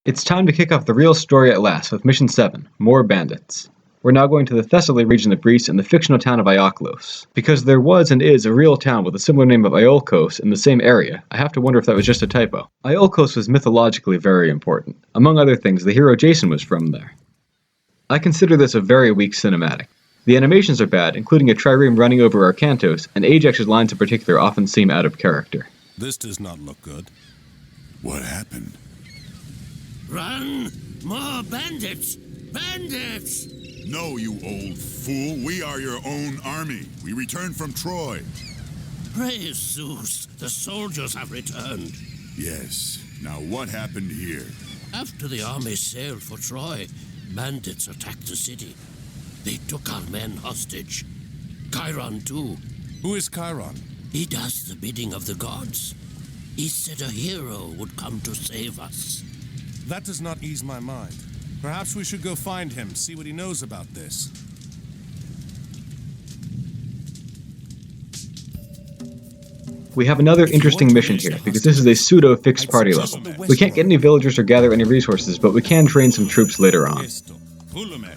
It's time to kick off the real story at last with Mission 7, More Bandits. We're now going to the Thessaly region of Greece and the fictional town of Iolkos. Because there was and is a real town with a similar name of Iolkos in the same area, I have to wonder if that was just a typo. Iolkos was mythologically very important. Among other things, the hero Jason was from there. I consider this a very weak cinematic. The animations are bad, including a trireme running over Arcantos, and Ajax's lines in particular often seem out of character. This does not look good. What happened? Run! More bandits! Bandits! No, you old fool. We are your own army. We returned from Troy. Praise Zeus! The soldiers have returned. Yes. Now what happened here? After the army sailed for Troy, bandits attacked the city. They took our men hostage. Chiron, too. Who is Chiron? He does the bidding of the gods. He said a hero would come to save us. That does not ease my mind. Perhaps we should go find him, see what he knows about this. We have another interesting mission here, because this is a pseudo-fixed party level. We can't get any villagers or gather any resources, but we can train some troops later on.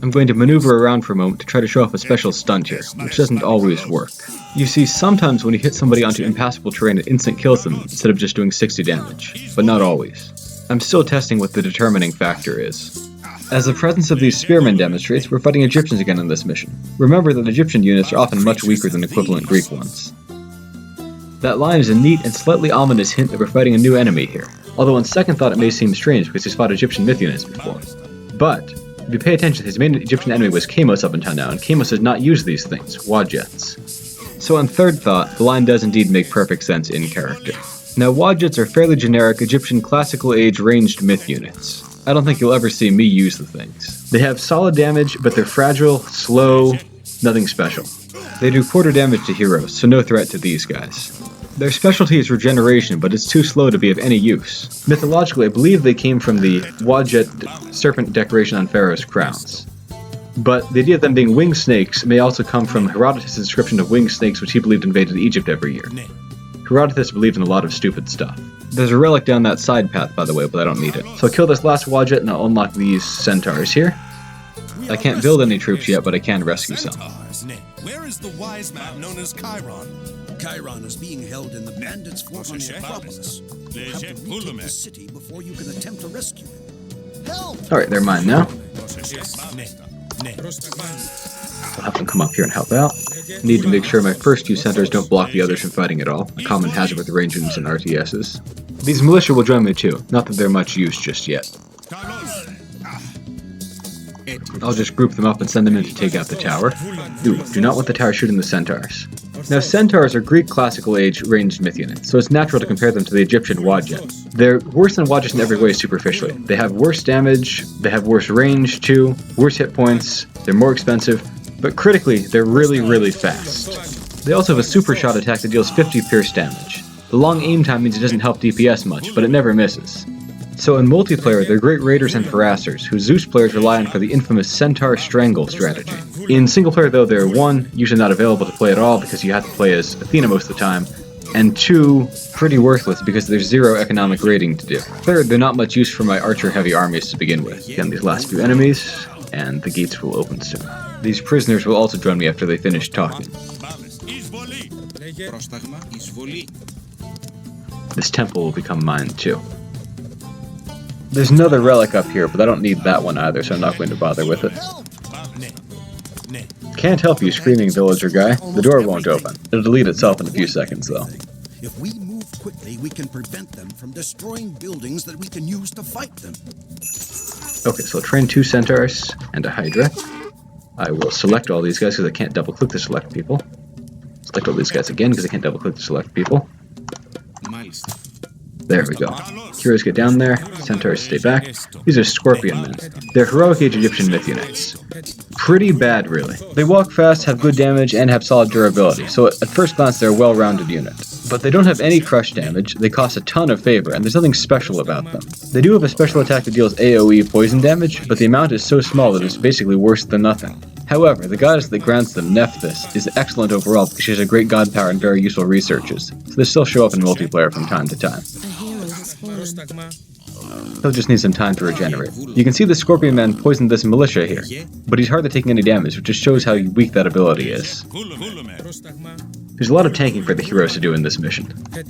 I'm going to maneuver around for a moment to try to show off a special stunt here, which doesn't always work. You see, sometimes when you hit somebody onto impassable terrain, it instant kills them instead of just doing 60 damage, but not always. I'm still testing what the determining factor is. As the presence of these spearmen demonstrates, we're fighting Egyptians again on this mission. Remember that Egyptian units are often much weaker than equivalent Greek ones. That line is a neat and slightly ominous hint that we're fighting a new enemy here, although on second thought it may seem strange because he's fought Egyptian myth units before. But, if you pay attention, his main Egyptian enemy was Kamos up until now, and Kamos has not used these things, Wadjets. So on third thought, the line does indeed make perfect sense in character. Now Wadjets are fairly generic Egyptian classical age ranged myth units. I don't think you'll ever see me use the things. They have solid damage, but they're fragile, slow, nothing special. They do quarter damage to heroes, so no threat to these guys. Their specialty is regeneration, but it's too slow to be of any use. Mythologically, I believe they came from the Wadjet serpent decoration on pharaohs' crowns. But the idea of them being winged snakes may also come from Herodotus' description of winged snakes which he believed invaded Egypt every year. Herodotus believed in a lot of stupid stuff. There's a relic down that side path, by the way, but I don't need it. So I'll kill this last Wadjet and I'll unlock these Centaurs here. I can't build any troops yet, but I can rescue some. Where is the wise man known as Chiron? Chiron is being held in the bandits' fort on the Acropolis. You have to retake the city before you can attempt to rescue him. Help! Alright, they're mine now. I'll have them come up here and help out. Need to make sure my first two Centaurs don't block the others from fighting at all, a common hazard with range units and RTSs. These militia will join me too, not that they're much use just yet. I'll just group them up and send them in to take out the tower. Do not want the tower shooting the Centaurs. Now Centaurs are Greek classical age ranged myth units, so it's natural to compare them to the Egyptian Wadjet. They're worse than Wadjets in every way superficially. They have worse damage, they have worse range too, worse hit points, they're more expensive, but critically, they're really fast. They also have a super shot attack that deals 50 pierce damage. The long aim time means it doesn't help DPS much, but it never misses. So in multiplayer, they're great raiders and harassers, who Zeus players rely on for the infamous Centaur Strangle strategy. In single player though, they're 1, usually not available to play at all because you have to play as Athena most of the time, and 2, pretty worthless because there's 0 economic raiding to do. Third, they're not much use for my archer-heavy armies to begin with. Again, these last few enemies, and the gates will open soon. These prisoners will also join me after they finish talking. This temple will become mine too. There's another relic up here, but I don't need that one either, so I'm not going to bother with it. Can't help you, screaming villager guy. The door won't open. It'll delete itself in a few seconds, though. If we move quickly, we can prevent them from destroying buildings that we can use to fight them. Okay, so I'll train 2 Centaurs and a Hydra. I will select all these guys because I can't double-click to select people. Select all these guys again because I can't double-click to select people. There we go. Heroes get down there, Centaurs stay back. These are Scorpion men. They're heroic age Egyptian myth units. Pretty bad, really. They walk fast, have good damage, and have solid durability, so at first glance they're a well-rounded unit. But they don't have any crush damage, they cost a ton of favor, and there's nothing special about them. They do have a special attack that deals AoE poison damage, but the amount is so small that it's basically worse than nothing. However, the goddess that grants them, Nephthys, is excellent overall because she has a great god power and very useful researches, so they still show up in multiplayer from time to time. A hero has fallen. He'll just need some time to regenerate. You can see the Scorpion Man poisoned this militia here, but he's hardly taking any damage, which just shows how weak that ability is. There's a lot of tanking for the heroes to do in this mission.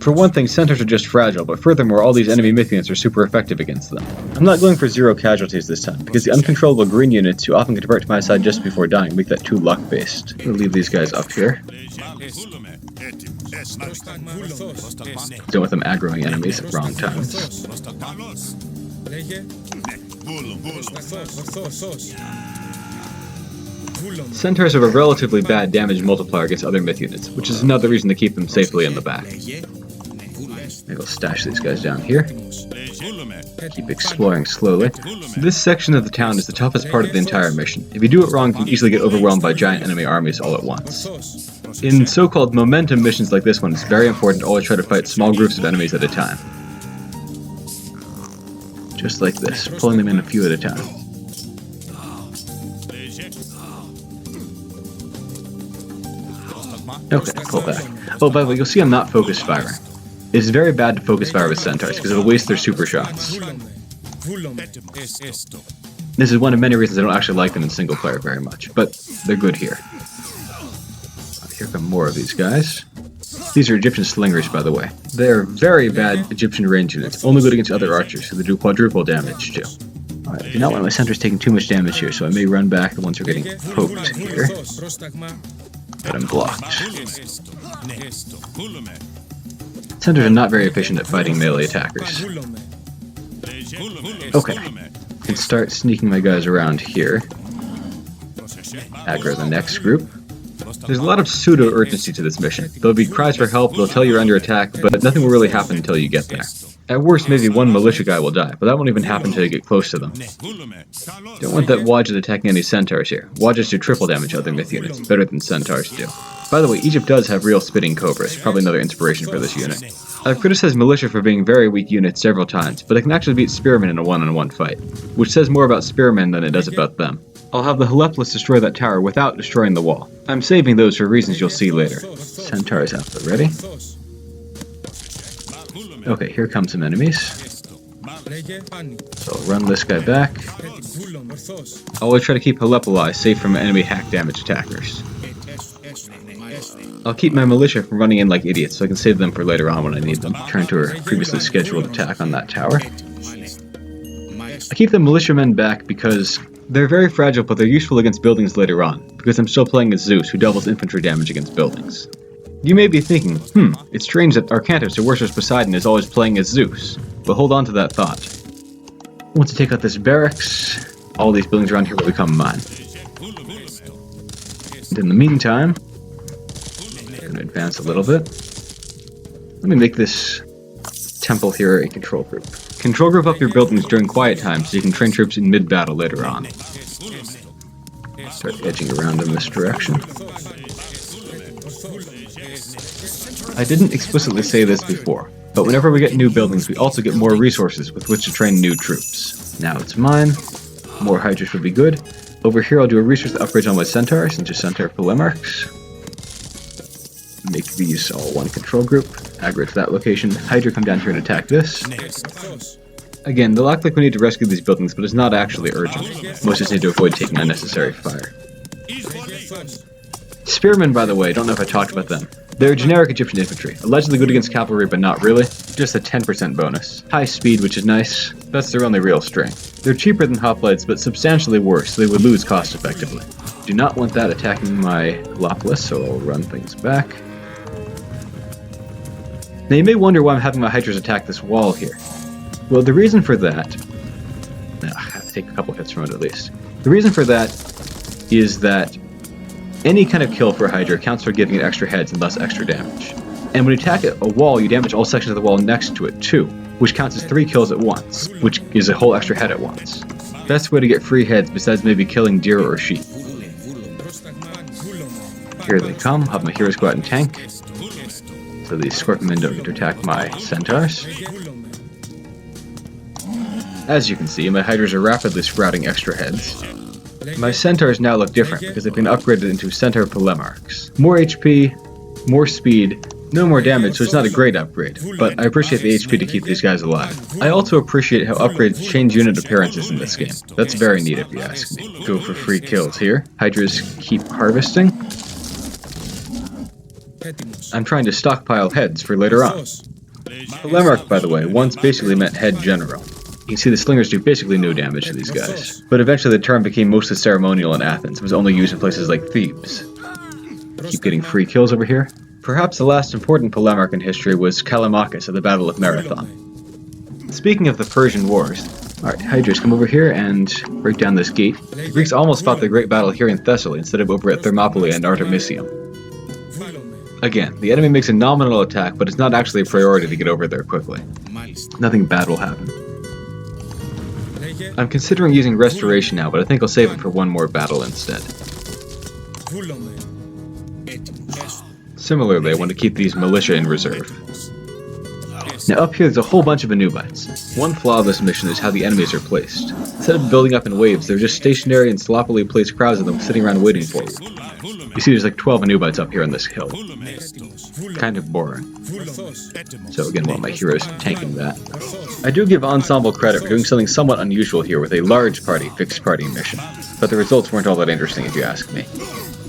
For one thing, Centaurs are just fragile, but furthermore, all these enemy myth units are super effective against them. I'm not going for 0 casualties this time, because the uncontrollable green units who often convert to my side just before dying make that too luck-based. I'm gonna leave these guys up here. Don't want them aggroing enemies at wrong times. Centaurs have a relatively bad damage multiplier against other myth units, which is another reason to keep them safely in the back. Maybe we'll stash these guys down here. Keep exploring slowly. This section of the town is the toughest part of the entire mission. If you do it wrong, you can easily get overwhelmed by giant enemy armies all at once. In so-called momentum missions like this one, it's very important to always try to fight small groups of enemies at a time. Just like this, pulling them in a few at a time. Okay, pull back. Oh, by the way, you'll see I'm not focus firing. It's very bad to focus fire with Centaurs, because it'll waste their super shots. This is one of many reasons I don't actually like them in single player very much, but they're good here. Here come more of these guys. These are Egyptian slingers, by the way. They're very bad Egyptian range units, only good against other archers, so they do quadruple damage too. Alright, I do not want my Centaurs taking too much damage here, so I may run back the ones who are getting poked here. But I'm blocked. Centaurs are not very efficient at fighting melee attackers. Okay, I can start sneaking my guys around here. Aggro the next group. There's a lot of pseudo-urgency to this mission. There'll be cries for help, they'll tell you're under attack, but nothing will really happen until you get there. At worst, maybe one militia guy will die, but that won't even happen until you get close to them. Don't want that Wadjas attacking any Centaurs here. Wadjas do triple damage to other myth units, better than Centaurs do. By the way, Egypt does have real spitting cobras, probably another inspiration for this unit. I've criticized militia for being very weak units several times, but they can actually beat spearmen in a one-on-one fight, which says more about spearmen than it does about them. I'll have the Helepolis destroy that tower without destroying the wall. I'm saving those for reasons you'll see later. Centaurs out there, ready? Okay, here come some enemies. So I'll run this guy back. I'll always try to keep Helepoli safe from enemy hack damage attackers. I'll keep my militia from running in like idiots so I can save them for later on when I need them. Turn to our previously scheduled attack on that tower. I keep the militiamen back because they're very fragile, but they're useful against buildings later on, because I'm still playing as Zeus, who doubles infantry damage against buildings. You may be thinking, it's strange that Arcantus, who worships Poseidon, is always playing as Zeus, but hold on to that thought. Once I take out this barracks, all these buildings around here will become mine. And in the meantime, I'm going to advance a little bit. Let me make this temple here a control group. Control group up your buildings during quiet time so you can train troops in mid-battle later on. Start edging around in this direction. I didn't explicitly say this before, but whenever we get new buildings, we also get more resources with which to train new troops. Now it's mine. More Hydras would be good. Over here I'll do a resource upgrade on my Centaurs into Centaur Polemarchs. Make these all one control group. Aggro to that location. Hydra come down here and attack this. Again, they'll act like we need to rescue these buildings, but it's not actually urgent. Most just need to avoid taking unnecessary fire. Spearmen, by the way, don't know if I talked about them. They're generic Egyptian infantry, allegedly good against cavalry, but not really. Just a 10% bonus. High speed, which is nice. That's their only real strength. They're cheaper than hoplites, but substantially worse, so they would lose cost effectively. Do not want that attacking my Helepolis, so I'll run things back. Now you may wonder why I'm having my Hydras attack this wall here. Well, the reason for that... I have to take a couple hits from it at least. The reason for that is that any kind of kill for a Hydra counts for giving it extra heads and thus extra damage. And when you attack a wall, you damage all sections of the wall next to it too, which counts as 3 kills at once, which is a whole extra head at once. Best way to get free heads besides maybe killing deer or sheep. Here they come, have my heroes go out and tank. So these Scorpion don't get to attack my Centaurs. As you can see, my Hydras are rapidly sprouting extra heads. My Centaurs now look different because they've been upgraded into Centaur Polemarchs. More HP, more speed, No more damage, so it's not a great upgrade, but I appreciate the HP to keep these guys alive. I also appreciate how upgrades change unit appearances in this game. That's very neat if you ask me. Go for free kills here. Hydras keep harvesting. I'm trying to stockpile heads for later on. Lemark, by the way, once basically meant head general. You can see the slingers do basically no damage to these guys. But eventually the term became mostly ceremonial in Athens and was only used in places like Thebes. Keep getting free kills over here. Perhaps the last important Polemarch in history was Callimachus at the Battle of Marathon. Speaking of the Persian Wars, alright, Hydras, come over here and break down this gate. The Greeks almost fought the great battle here in Thessaly instead of over at Thermopylae and Artemisium. Again, the enemy makes a nominal attack, but it's not actually a priority to get over there quickly. Nothing bad will happen. I'm considering using Restoration now, but I think I'll save it for one more battle instead. Similarly, I want to keep these militia in reserve. Now up here there's a whole bunch of Anubites. One flaw of this mission is how the enemies are placed. Instead of building up in waves, they're just stationary and sloppily placed crowds of them sitting around waiting for you. You see there's like 12 Anubites up here on this hill. Kind of boring. So again, while my hero's tanking that. I do give Ensemble credit for doing something somewhat unusual here with a large party, fixed party mission. But the results weren't all that interesting if you ask me.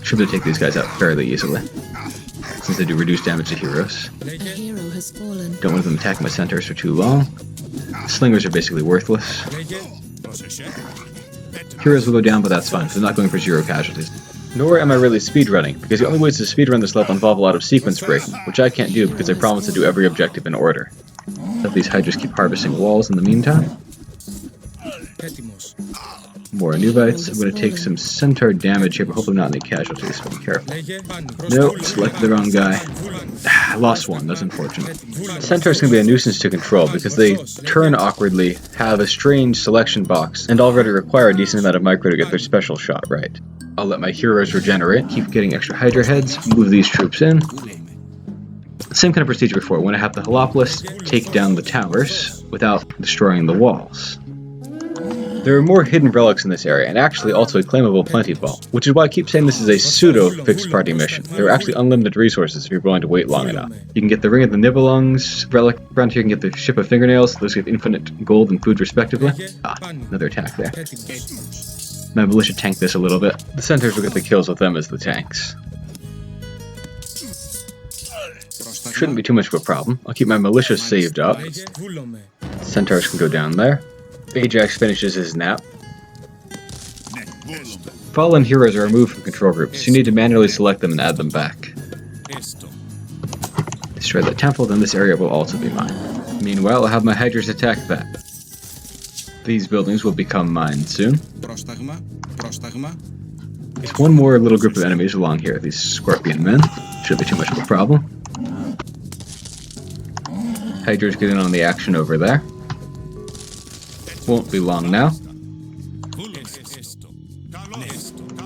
Should be able to take these guys out fairly easily, since they do reduce damage to heroes. A hero has fallen. Don't want them attacking my centaurs for too long. Slingers are basically worthless. Heroes will go down, but that's fine, because they're not going for 0 casualties. Nor am I really speedrunning, because the only ways to speedrun this level involve a lot of sequence breaking, which I can't do because I promised to do every objective in order. Let these Hydras keep harvesting walls in the meantime. More Anubites. I'm going to take some Centaur damage here, but hopefully not any casualties, so be careful. Nope, selected the wrong guy. I lost one, that's unfortunate. Centaurs can be a nuisance to control because they turn awkwardly, have a strange selection box, and already require a decent amount of micro to get their special shot right. I'll let my heroes regenerate, keep getting extra Hydra heads, move these troops in. Same kind of procedure before. When I have the Holopolis, take down the towers without destroying the walls. There are more hidden relics in this area, and actually also a claimable plenty vault, which is why I keep saying this is a pseudo-fixed party mission. There are actually unlimited resources if you're willing to wait long enough. You can get the Ring of the Nibelungs relic, around here you can get the Ship of Fingernails, those give infinite gold and food respectively. Ah, another attack there. My militia tank this a little bit. The Centaurs will get the kills with them as the tanks. Shouldn't be too much of a problem. I'll keep my militia saved up. Centaurs can go down there. Ajax finishes his nap. Fallen heroes are removed from control groups. You need to manually select them and add them back. Destroy the temple, then this area will also be mine. Meanwhile, I'll have my Hydras attack that. These buildings will become mine soon. There's one more little group of enemies along here, these scorpion men. Shouldn't be too much of a problem. Hydras get in on the action over there. Won't be long now.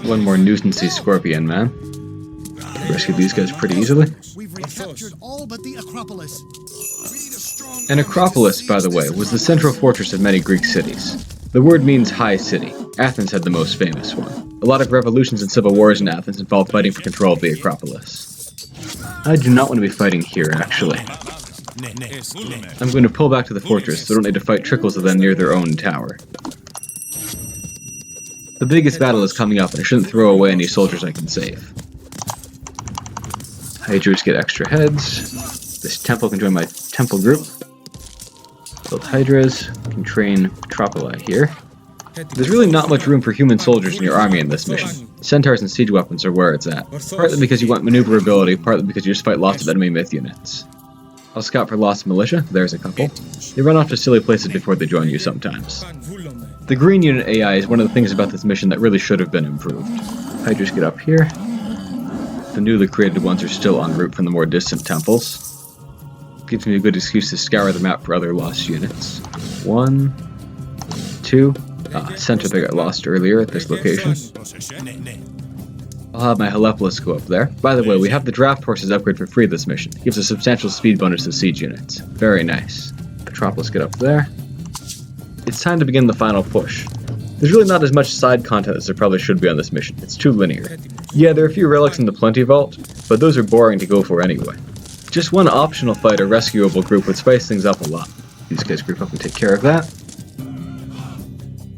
One more nuisancey scorpion man. Rescue these guys pretty easily. We've recaptured all but the Acropolis. An Acropolis, by the way, was the central fortress of many Greek cities. The word means high city. Athens had the most famous one. A lot of revolutions and civil wars in Athens involved fighting for control of the Acropolis. I do not want to be fighting here, actually. I'm going to pull back to the fortress, so I don't need to fight trickles of them near their own tower. The biggest battle is coming up, and I shouldn't throw away any soldiers I can save. Hydras get extra heads. This temple can join my temple group. Build Hydras, can train Tropoli here. There's really not much room for human soldiers in your army in this mission. Centaurs and siege weapons are where it's at. Partly because you want maneuverability, partly because you just fight lots of enemy myth units. I'll scout for lost militia, there's a couple. They run off to silly places before they join you sometimes. The green unit AI is one of the things about this mission that really should have been improved. Hydras get up here. The newly created ones are still en route from the more distant temples. Gives me a good excuse to scour the map for other lost units. 1, 2. Centaur that got lost earlier at this location. I'll have my Helepolis go up there. By the way, we have the draft horses upgrade for free this mission. It gives a substantial speed bonus to siege units. Very nice. Metropolis get up there. It's time to begin the final push. There's really not as much side content as there probably should be on this mission. It's too linear. Yeah, there are a few relics in the Plenty Vault, but those are boring to go for anyway. Just one optional fight or rescuable group would spice things up a lot. These guys group up and take care of that.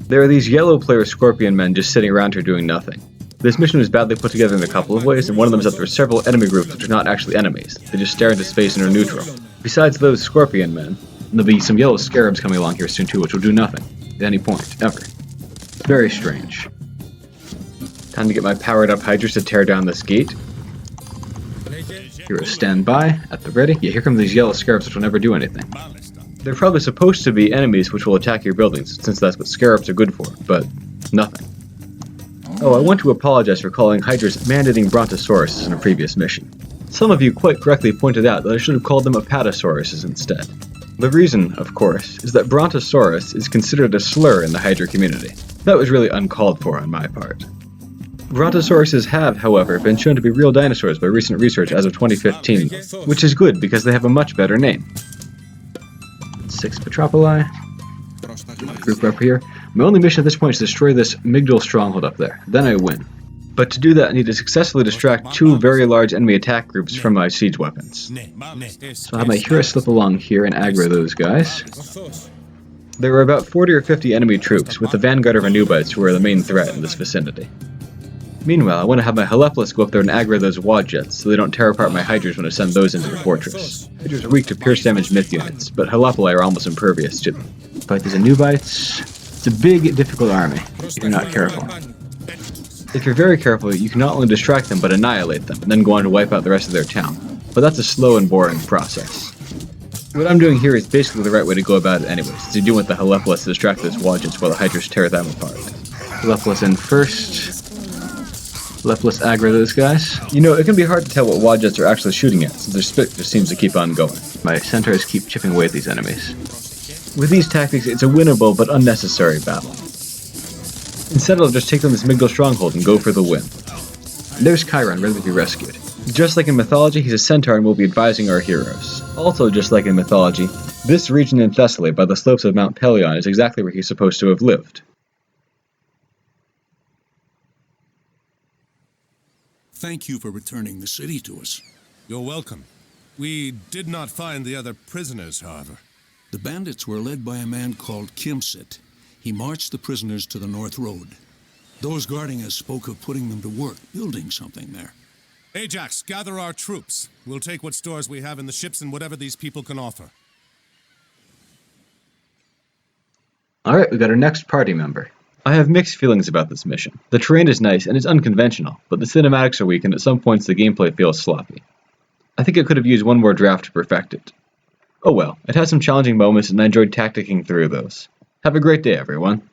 There are these yellow player scorpion men just sitting around here doing nothing. This mission was badly put together in a couple of ways, and one of them is that there are several enemy groups which are not actually enemies. They just stare into space and are neutral. Besides those scorpion men, there'll be some yellow scarabs coming along here soon too, which will do nothing. At any point, ever. Very strange. Time to get my powered up hydras to tear down this gate. Heroes stand by, at the ready. Yeah, here come these yellow scarabs which will never do anything. They're probably supposed to be enemies which will attack your buildings, since that's what scarabs are good for, but nothing. Oh, I want to apologize for calling hydras man-eating brontosauruses in a previous mission. Some of you quite correctly pointed out that I should have called them apatosauruses instead. The reason, of course, is that brontosaurus is considered a slur in the hydra community. That was really uncalled for on my part. Brontosauruses have, however, been shown to be real dinosaurs by recent research as of 2015, which is good because they have a much better name. 6 Petropoli. Group up here. My only mission at this point is to destroy this Migdal stronghold up there. Then I win. But to do that, I need to successfully distract 2 very large enemy attack groups from my siege weapons. So I'll have my hero slip along here and aggro those guys. There are about 40 or 50 enemy troops, with the vanguard of Anubites who are the main threat in this vicinity. Meanwhile, I want to have my Helepolis go up there and aggro those Wadjets, so they don't tear apart my Hydras when I send those into the fortress. Hydras are weak to pierce damage myth units, but Helepoli are almost impervious to them. Fight these Anubites. It's a big, difficult army, if you're not careful. If you're very careful, you can not only distract them, but annihilate them, and then go on to wipe out the rest of their town. But that's a slow and boring process. What I'm doing here is basically the right way to go about it anyway, since you do want the Helepolis to distract those Wadjets while the Hydras tear them apart. Helepolis in first. Helepolis aggro those guys. You know, it can be hard to tell what Wadjets are actually shooting at, since their spit just seems to keep on going. My Centaurs keep chipping away at these enemies. With these tactics, it's a winnable but unnecessary battle. Instead, I'll just take on this Migdal stronghold and go for the win. There's Chiron, ready to be rescued. Just like in Mythology, he's a centaur and will be advising our heroes. Also, just like in Mythology, this region in Thessaly by the slopes of Mount Pelion is exactly where he's supposed to have lived. Thank you for returning the city to us. You're welcome. We did not find the other prisoners, however. The bandits were led by a man called Kimsit. He marched the prisoners to the North Road. Those guarding us spoke of putting them to work, building something there. Ajax, gather our troops. We'll take what stores we have in the ships and whatever these people can offer. Alright, we got our next party member. I have mixed feelings about this mission. The terrain is nice and it's unconventional, but the cinematics are weak and at some points the gameplay feels sloppy. I think I could have used one more draft to perfect it. Oh well, it has some challenging moments and I enjoyed tacticking through those. Have a great day, everyone.